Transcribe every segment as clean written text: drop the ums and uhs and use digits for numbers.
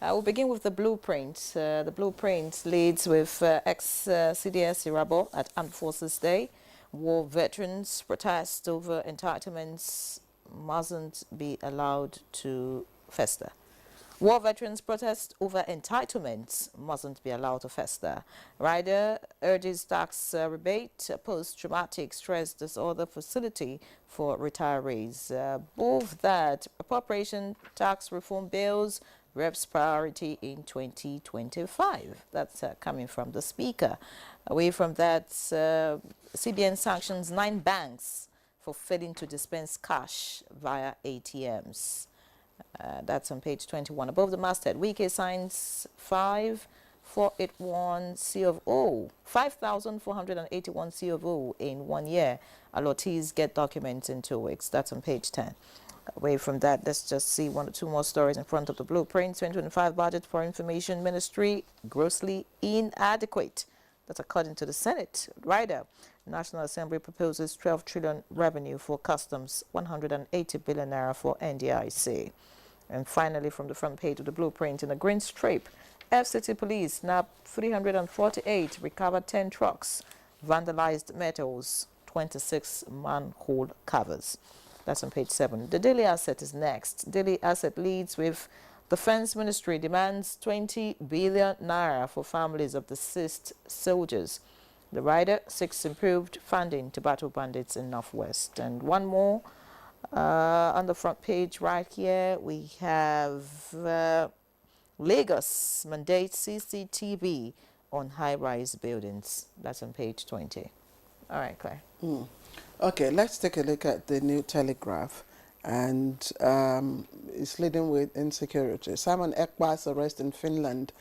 We'll begin with the blueprint. The blueprint leads with ex-CDS Irabo at Armed Forces Day. War veterans protest over entitlements mustn't be allowed to fester. War veterans protest over entitlements mustn't be allowed to fester. Rider urges tax rebate, post-traumatic stress disorder facility for retirees. Both that appropriation tax reform bills reps priority in 2025. That's coming from the speaker. Away from that, CBN sanctions 9 banks for failing to dispense cash via ATMs. That's on page 21. Above the masthead, Wike signs 5,481 C of O, 5,481 C of O in 1 year. Allottees get documents in 2 weeks. That's on page 10. Away from that, let's just see 1 or 2 more stories in front of the blueprint. 2025 budget for Information Ministry grossly inadequate. That's according to the Senate. Rider, National Assembly proposes 12 trillion revenue for customs, 180 billion naira for NDIC. And finally, from the front page of the blueprint, in a green strip, FCT police snap 348, recovered 10 trucks, vandalized metals, 26 manhole covers. That's on page 7. The Daily Asset is next. Daily Asset leads with Defense Ministry demands 20 billion naira for families of deceased soldiers. The rider seeks improved funding to battle bandits in Northwest. And one more on the front page right here, we have Lagos mandates CCTV on high-rise buildings. That's on page 20. All right, Claire. Okay, let's take a look at the New Telegraph, and it's leading with insecurity. Simon Ekpa's arrest in Finland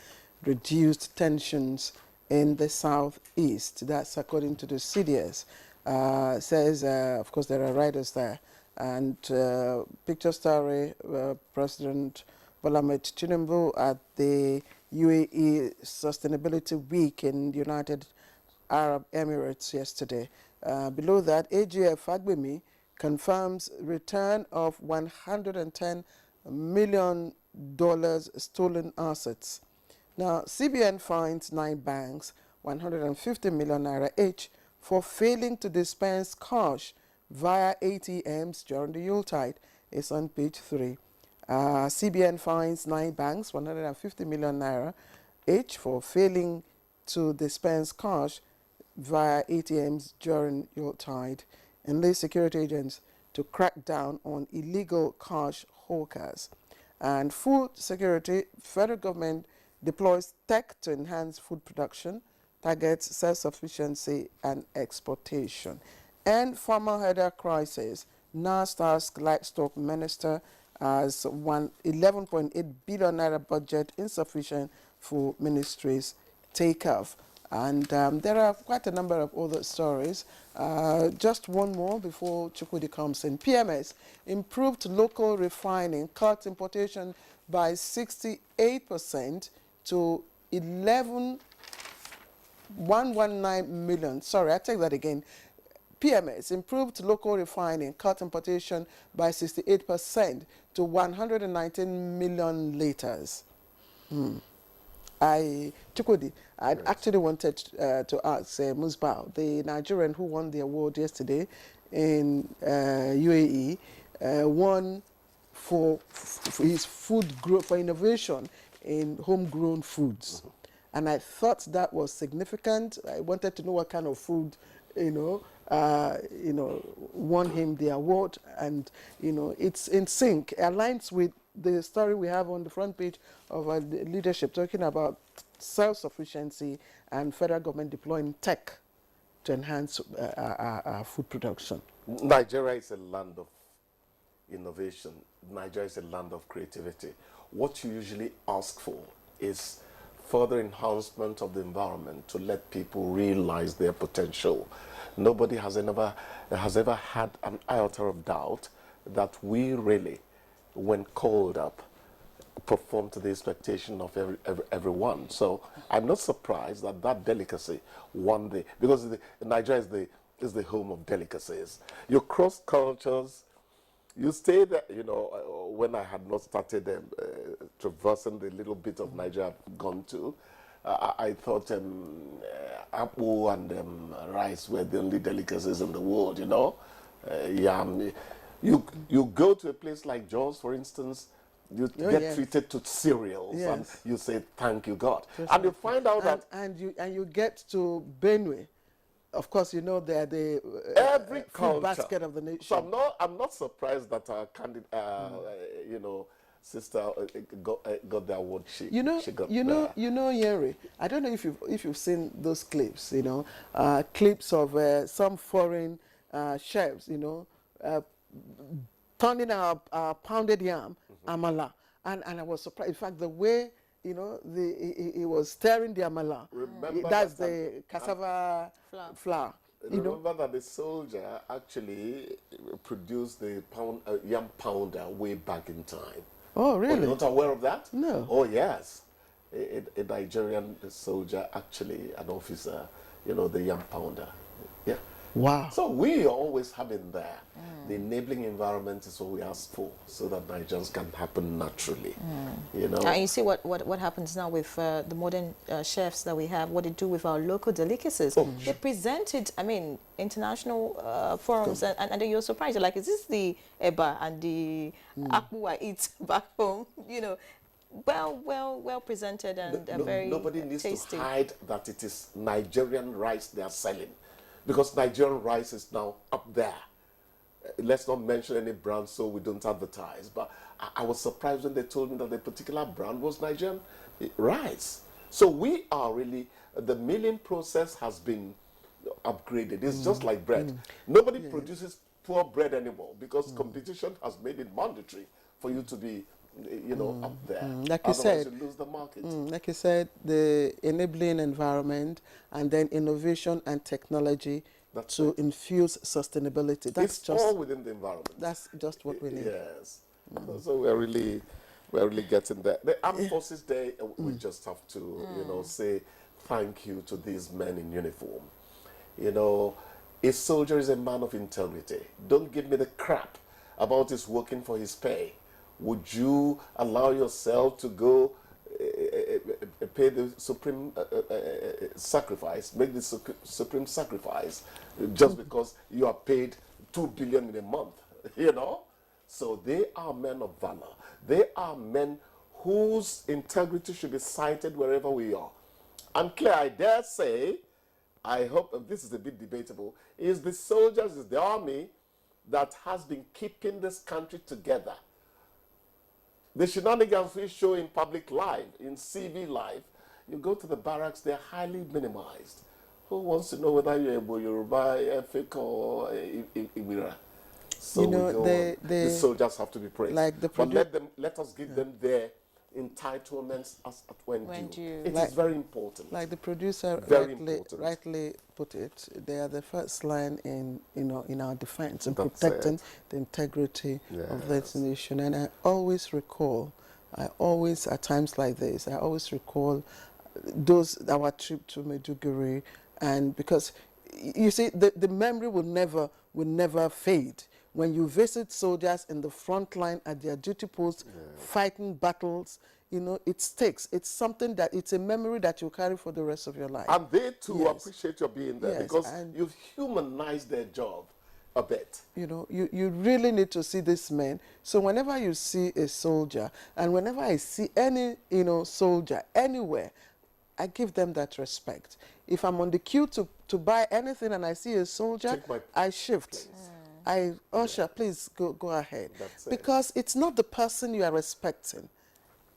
reduced tensions in the southeast. That's according to the CDS. Says, of course, there are riders there. And picture story, President Bola Ahmed Tinubu at the UAE Sustainability Week in United Arab Emirates yesterday. Below that, AGF Agbemi confirms return of $110 million stolen assets. Now, CBN fines 9 banks 150 million naira each for failing to dispense cash via ATMs during the Yuletide. It's on page 3. CBN fines 9 banks 150 million naira each for failing to dispense cash via ATMs during Yuletide, and lay security agents to crack down on illegal cash hawkers. And food security, federal government deploys tech to enhance food production, targets self-sufficiency and exportation. And farmer header crisis, NASDAQ's livestock minister has 11.8 billion naira budget insufficient for ministries takeoff. And there are quite a number of other stories. Just one more before Chukwudi comes in. PMS, improved local refining, cut importation by 68% to 119 million. Sorry, I take that again. PMS, improved local refining, cut importation by 68% to 119 million liters. Chukwudi, I actually wanted to ask Musbao, the Nigerian who won the award yesterday in UAE, won for his for innovation in homegrown foods. And I thought that was significant. I wanted to know what kind of food, won him the award, and it's in sync, aligns with the story we have on the front page of our leadership, talking about self-sufficiency and federal government deploying tech to enhance our food production. Nigeria is a land of innovation. Nigeria is a land of creativity. What you usually ask for is further enhancement of the environment to let people realize their potential. Nobody has ever had an iota of doubt that we really, when called up, perform to the expectation of everyone. So I'm not surprised that that delicacy won because Nigeria is the home of delicacies. You cross cultures. You stay there, when I had not started traversing the little bit of Nigeria I've gone to, I thought apple and rice were the only delicacies in the world, you know. Yam. You go to a place like Jos, for instance, you get treated to cereals, and you say, thank you, God. And you find out that... And you get to Benue. Of course, you know they're the every food basket of the nation. So I'm not surprised that our candidate, you know, sister got the award. She got Yeri. I don't know if you've seen those clips. You know, clips of some foreign chefs. You know, turning our pounded yam amala, and I was surprised. In fact, the way, you know, he was stirring the amala. That's the cassava flour. Remember that the soldier actually produced the yam pounder way back in time. Oh, really? You're not aware of that? No. Oh, yes. A Nigerian soldier, actually, an officer, you know, the yam pounder. Yeah. Wow. So we always have it there. The enabling environment is what we ask for, so that Nigerians can happen naturally. You know. And you see what happens now with the modern chefs that we have, what they do with our local delicacies. They present it, I mean, international forums, and then you're surprised. You're like, is this the eba and the akpu I eat back home? You know, well presented and very nobody needs tasty. to hide that it is Nigerian rice they are selling, because Nigerian rice is now up there. Let's not mention any brand so we don't advertise, but I was surprised when they told me that the particular brand was Nigerian rice. So we are really, the milling process has been upgraded. It's just like bread. Nobody produces poor bread anymore, because competition has made it mandatory for you to be, you know, up there. Like you said, you lose the market. Like you said, the enabling environment, and then innovation and technology to infuse sustainability. That's it's just all within the environment. That's just what we need. Yes. So we're really getting there. The Armed Forces Day, we just have to, you know, say thank you to these men in uniform. You know, a soldier is a man of integrity. Don't give me the crap about his working for his pay. Would you allow yourself to go pay the supreme sacrifice, make the supreme sacrifice, just because you are paid 2 billion in a month, you know? So they are men of valor. They are men whose integrity should be cited wherever we are. And Claire, I dare say, I hope, this is a bit debatable, is the soldiers, is the army that has been keeping this country together. The shenanigans we show in public life, in CV life, you go to the barracks, they're highly minimized. Who wants to know whether you're a Yoruba, Efik, or Iwira? So you know, the soldiers have to be praised. Like but let us give them their entitlements as at when due. It is very important. Like the producer rightly put it, they are the first line in our defense and protecting the integrity of this nation. And I always at times like this, I always recall our trip to Maiduguri, and because you see the memory will never fade. When you visit soldiers in the front line at their duty posts, fighting battles, you know, it sticks. It's something that, it's a memory that you carry for the rest of your life. And they too appreciate your being there, because you've humanized their job a bit. You know, you really need to see this man. So whenever you see a soldier, and whenever I see any, you know, soldier anywhere, I give them that respect. If I'm on the queue to buy anything and I see a soldier, I shift. I usher, please go ahead. Because it's not the person you are respecting.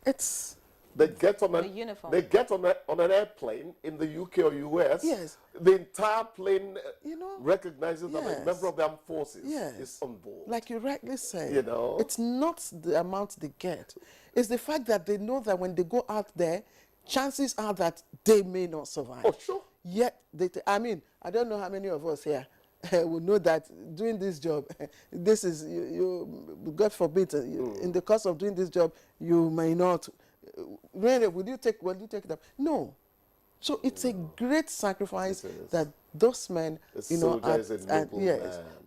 It's they get on an airplane in the UK or US. Yes. The entire plane, you know, recognizes that a member of the armed forces is on board. Like you rightly say, you know, it's not the amount they get. It's the fact that they know that when they go out there, chances are that they may not survive. Oh, sure. Yet, I mean, I don't know how many of us here will know that doing this job, this is, God forbid, in the course of doing this job, you may not. Really, will you take it up? No. So it's a great sacrifice that those men, you know,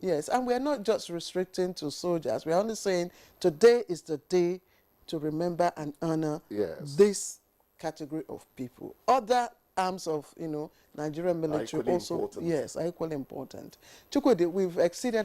yes, and we are not just restricting to soldiers. We are only saying today is the day to remember and honor Yes. this category of people. Other arms of, Nigerian military equally also, important. yes, are equally important. Chukwudi, we've exceeded